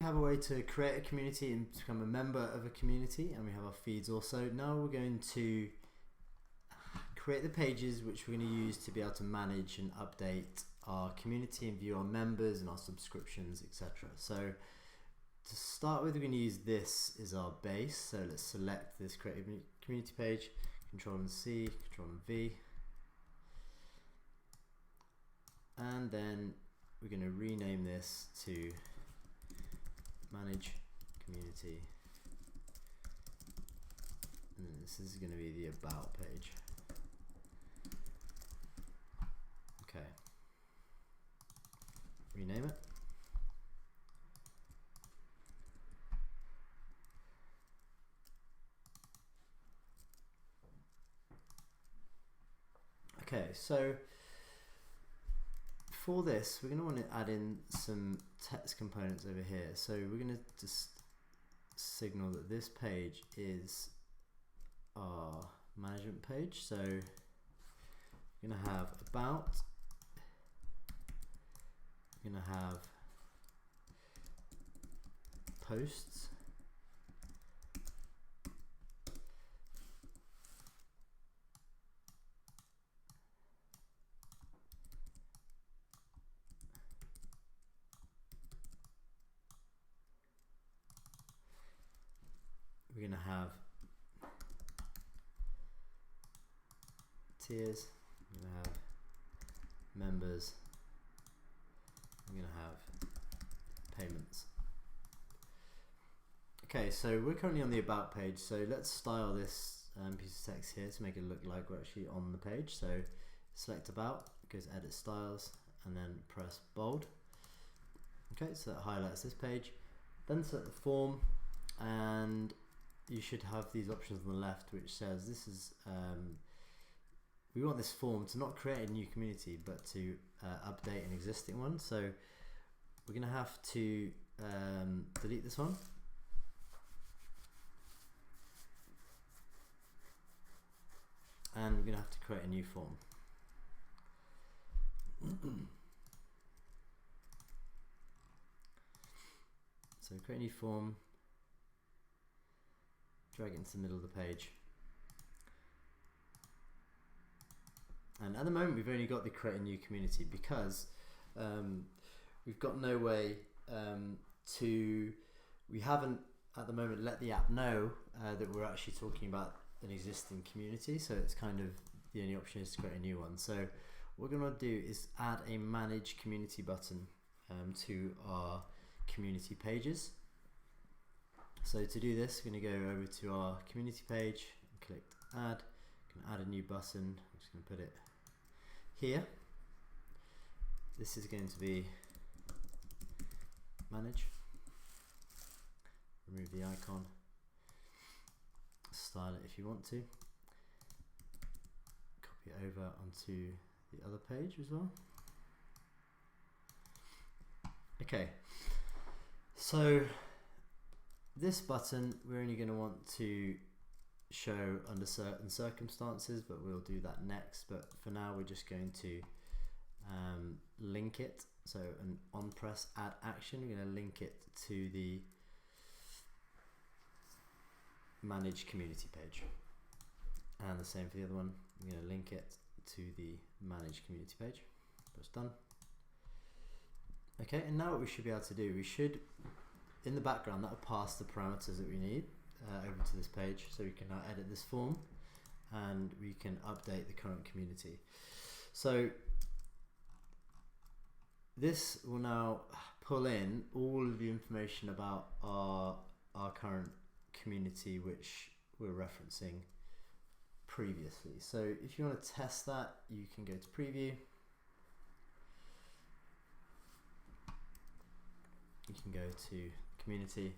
have a way to create a community and become a member of a community, and we have our feeds also. Now we're going to create the pages which we're going to use to be able to manage and update our community and view our members and our subscriptions, etc. So to start with, we're going to use this as our base. So let's select this create a community page, Control and C, Control and V, and then we're going to rename this to manage community, and then this is going to be the about page. Okay, rename it. Okay, so for this, we're going to want to add in some text components over here. So we're going to just signal that this page is our management page. So we're going to have about, we're going to have posts, we're going to have tiers, we're going to have members, we're going to have payments. Okay, so we're currently on the about page, so let's style this piece of text here to make it look like we're actually on the page. So select about, go to edit styles, and then press bold. Okay, so that highlights this page. Then select the form, and you should have these options on the left which says this is we want this form to not create a new community but to update an existing one. So we're going to have to delete this one, and we're going to have to create a new form. So create a new form, drag it into the middle of the page, and at the moment we've only got the create a new community because we've got no way we haven't at the moment let the app know that we're actually talking about an existing community, so it's kind of the only option is to create a new one. So what we're going to do is add a manage community button to our community pages. So to do this, we're going to go over to our community page and click add. Can add a new button. I'm just going to put it here. This is going to be manage. Remove the icon. Style it if you want to. Copy it over onto the other page as well. Okay, so this button we're only going to want to show under certain circumstances, but we'll do that next. But for now we're just going to link it. So an on press add action, we're going to link it to the manage community page, and the same for the other one. We're going to link it to the manage community page. Press done. Okay, and now what we should be able to do, we should, in the background, that will pass the parameters that we need over to this page, so we can now edit this form and we can update the current community. So this will now pull in all of the information about our current community which we're referencing previously. So if you want to test that, you can go to preview. You can go to community,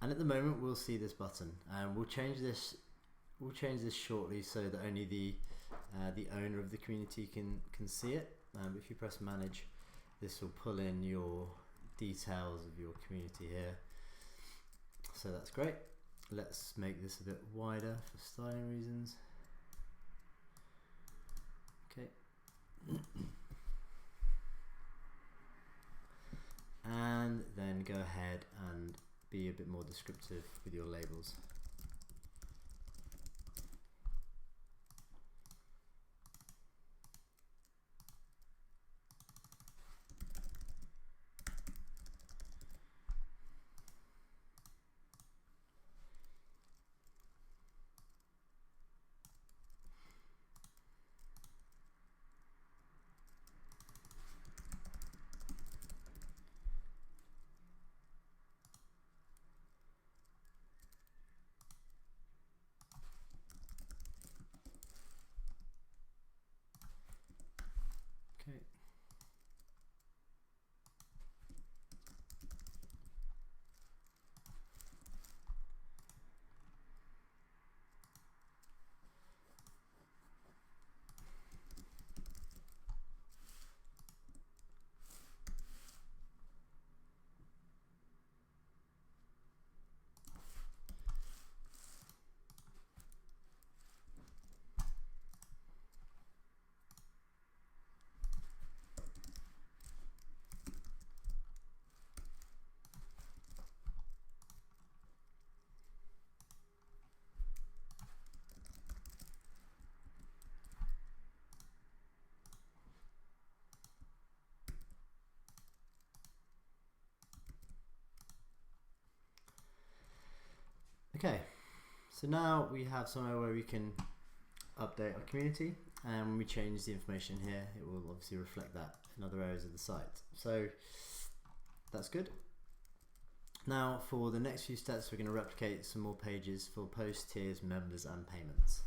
and at the moment we'll see this button, and we'll change this shortly so that only the owner of the community can see it. If you press manage, this will pull in your details of your community here. So that's great. Let's make this a bit wider for styling reasons. Okay. and then go ahead and be a bit more descriptive with your labels. Okay. Okay, so now we have somewhere where we can update our community, and when we change the information here, it will obviously reflect that in other areas of the site. So that's good. Now for the next few steps, we're going to replicate some more pages for posts, tiers, members and payments.